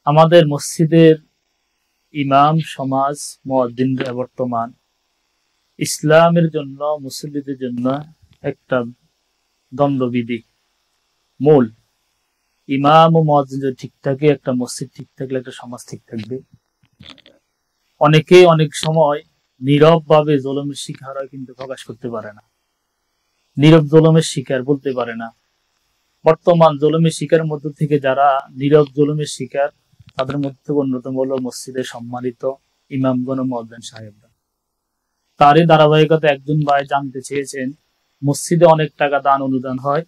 আমাদের মসজিদের ইমাম সমাজ মুয়াজ্জিনরা বর্তমান ইসলামের জন্য মুসল্লিদের জন্য একটা দ্বন্দ্ববিধি মূল। ইমাম ও মুয়াজ্জিন যদি ঠিক থাকে, একটা মসজিদ ঠিক থাকলে একটা সমাজ ঠিক থাকবে। অনেকে অনেক সময় নীরব ভাবে জুলুমের শিকার হয়, কিন্তু প্রকাশ করতে পারে না। নীরব জুলুমের শিকার বলতে পারে না। বর্তমান জুলুমের শিকার মধ্য থেকে যারা নীরব জুলুমের শিকার, তাদের মধ্যে অন্যতম হলো মসজিদের সম্মানিত ইমামগণ ও মুয়াজ্জিন সাহেবরা। তারই ধারাবাহিকতা একজন ভাই জানতে চেয়েছেন, মসজিদে অনেক টাকা দান অনুদান হয়,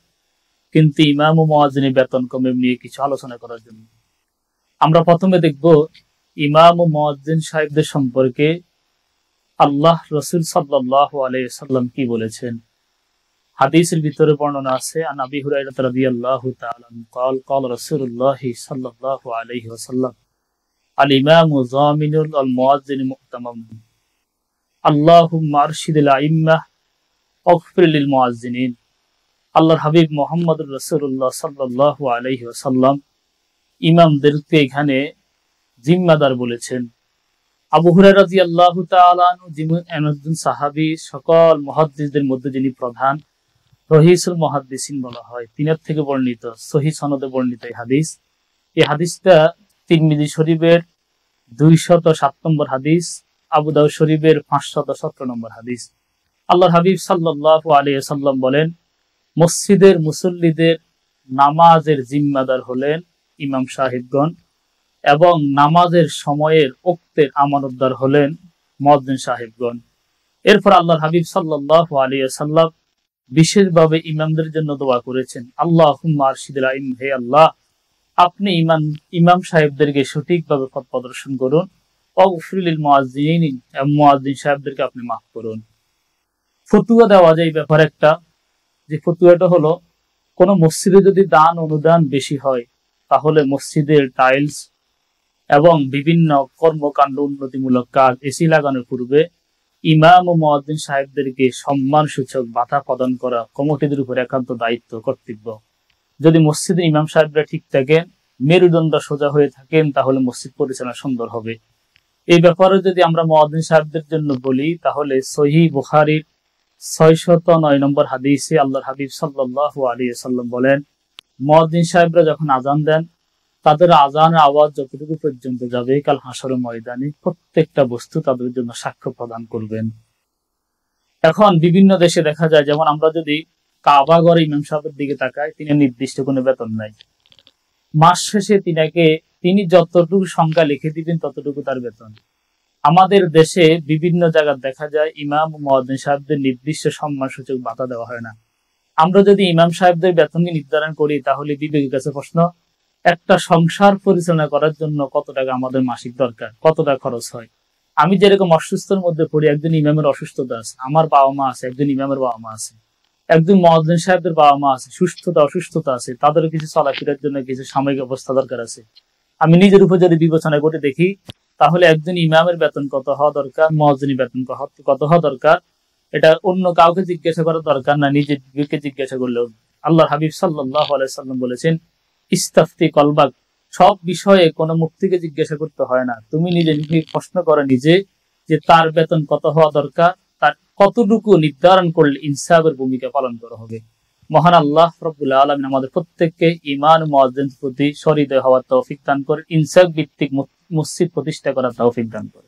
কিন্তু ইমাম ও মুয়াজ্জিনের বেতন কমে নিয়ে কিছু আলোচনা করার জন্য। আমরা প্রথমে দেখব ইমাম ও মুয়াজ্জিন সাহেবদের সম্পর্কে আল্লাহ রাসূল সাল্লাল্লাহু আলাইহি ওয়াসাল্লাম কি বলেছেন। হাদিসের ভিতরে বর্ণনা আছে, আন আবি হুরায়রা রাদিয়াল্লাহু তাআলা قال قال رسول الله صلى الله عليه وسلم الامام ضامن المؤذن مؤتمم اللهم ارشد الائمه واغفر للمؤذنين। আল্লাহর হাবিব মুহাম্মদুর রাসূলুল্লাহ সাল্লাল্লাহু আলাইহি ওয়াসাল্লাম ইমামদেরকে এখানে জিম্মাদার বলেছেন। আবু হুরায়রা রাদিয়াল্লাহু তাআলা আনহু যিনি একজন সাহাবী, সকল মুহাদ্দিসদের মধ্যে যিনি প্রধান, রহিসুল মুহাদ্দিসিন বলা হয়, তিনার থেকে বর্ণিত সহিহ সনদে বর্ণিত এই হাদিস। এই হাদিসটা তিরমিজি শরীফের 207 নম্বর হাদিস, আবু দাউদ শরীফের 517 নম্বর হাদিস। আল্লাহর হাবিব সাল্লাল্লাহু আলাইহি ওয়াসাল্লাম বলেন, মসজিদের মুসল্লিদের নামাজের জিম্মাদার হলেন ইমাম সাহেবগণ, এবং নামাজের সময়ের ওক্তের আমানতদার হলেন মুয়াজ্জিন সাহেবগণ। এরপর আল্লাহর হাবিব সাল্লাল্লাহু আলাইহি ওয়াসাল্লাম বিশেষভাবে ইমামদের জন্য দোয়া করেছেন, আল্লাহুম্মা আরশিদিল আইম, হে আল্লাহ আপনি ইমাম সাহেবদেরকে সঠিকভাবে পথ প্রদর্শন করুন, ওয়াগফির লিল মুয়াজ্জিনিন, মুয়াজ্জিন সাহেবদেরকে আপনি মাফ করুন। ফতুয়া দেওয়া যায় এই ব্যাপারে একটা, যে ফতুয়াটা হলো, কোন মসজিদে যদি দান অনুদান বেশি হয়, তাহলে মসজিদের টাইলস এবং বিভিন্ন কর্মকাণ্ড উন্নতিমূলক কাজ এসি লাগানোর পূর্বে ইমাম ও মুয়াজ্জিন সাহেবদেরকে সম্মান সূচক ভাতা প্রদান করা কমিটিদের উপর একান্ত দায়িত্ব, কর্তব্য। যদি মসজিদের ইমাম সাহেবরা ঠিক থাকেন, মেরুদণ্ড সোজা হয়ে থাকেন, তাহলে মসজিদ পরিচালনা সুন্দর হবে। এই ব্যাপারে যদি আমরা মুয়াজ্জিন সাহেবদের জন্য বলি, তাহলে সহিহ বুখারীর 609 নম্বর হাদিসে আল্লাহর হাবিব সাল্লাল্লাহু আলাইহি ওয়াসাল্লাম বলেন, মুয়াজ্জিন সাহেবরা যখন আযান দেন, তাদের আযানের আওয়াজ যতটুকু পর্যন্ত যাবে, কাল হাসরের ময়দানে প্রত্যেকটা বস্তু তাদের জন্য সাক্ষ্য প্রদান করবেন। এখন বিভিন্ন দেশে দেখা যায়, যেমন আমরা যদি কাবা ঘরে ইমাম সাহেবের দিকে তাকাই, তিনি নির্দিষ্ট কোনো বেতন নাই। মাস শেষে তিনি যতটুকু সংখ্যা লিখে দিবেন ততটুকু তার বেতন। আমাদের দেশে বিভিন্ন জায়গায় দেখা যায় ইমাম ও মুয়াজ্জিন সাহেবদের নির্দিষ্ট সম্মান সূচক ভাতা দেওয়া হয় না। আমরা যদি ইমাম সাহেবদের বেতনকে নির্ধারণ করি, তাহলে বিবেকের কাছে প্রশ্ন, একটা সংসার পরিচালনা করার জন্য কত টাকা আমাদের মাসিক দরকার, কত টাকা খরচ হয়। আমি যেরকম অসুস্থতার মধ্যে পড়ি, একজন ইমামের অসুস্থতা আছে, আমার বাবা মা আছে, একজন ইমামের বাবা মা আছে, একজন মুয়াজ্জিন সাহেবদের বাবা মা আছে, সুস্থতা অসুস্থতা আছে, তাদের কিছু চলাফেরার জন্য কিছু সাময়িক অবস্থা দরকার আছে। আমি নিজের উপর যদি বিবেচনা করে দেখি, তাহলে একজন ইমামের বেতন কত হওয়া দরকার, মুয়াজ্জিনের বেতন কত হওয়া দরকার, এটা অন্য কাউকে জিজ্ঞাসা করার দরকার না, নিজের বিবেককে জিজ্ঞাসা করলেও। আল্লাহর হাবিব সাল্লাল্লাহু আলাইহি ওয়াসাল্লাম বলেছেন, ইস্তাফতি কলবাক, সব বিষয়ে কোনো মুফতিকে জিজ্ঞাসা করতে হয় না, তুমি নিজে প্রশ্ন করো নিজে, যে তার বেতন কত হওয়া দরকার, তার কতটুকু নির্ধারণ করলে ইনসাফের ভূমিকা পালন করা হবে। মহান আল্লাহ রাব্বুল আলামিন আমাদের প্রত্যেককে ঈমান ও মুয়াজ্জিনের প্রতি সহৃদয় হওয়ার তৌফিক দান করে, ইনসাফ ভিত্তিক মসজিদ প্রতিষ্ঠা করার তৌফিক দান করে।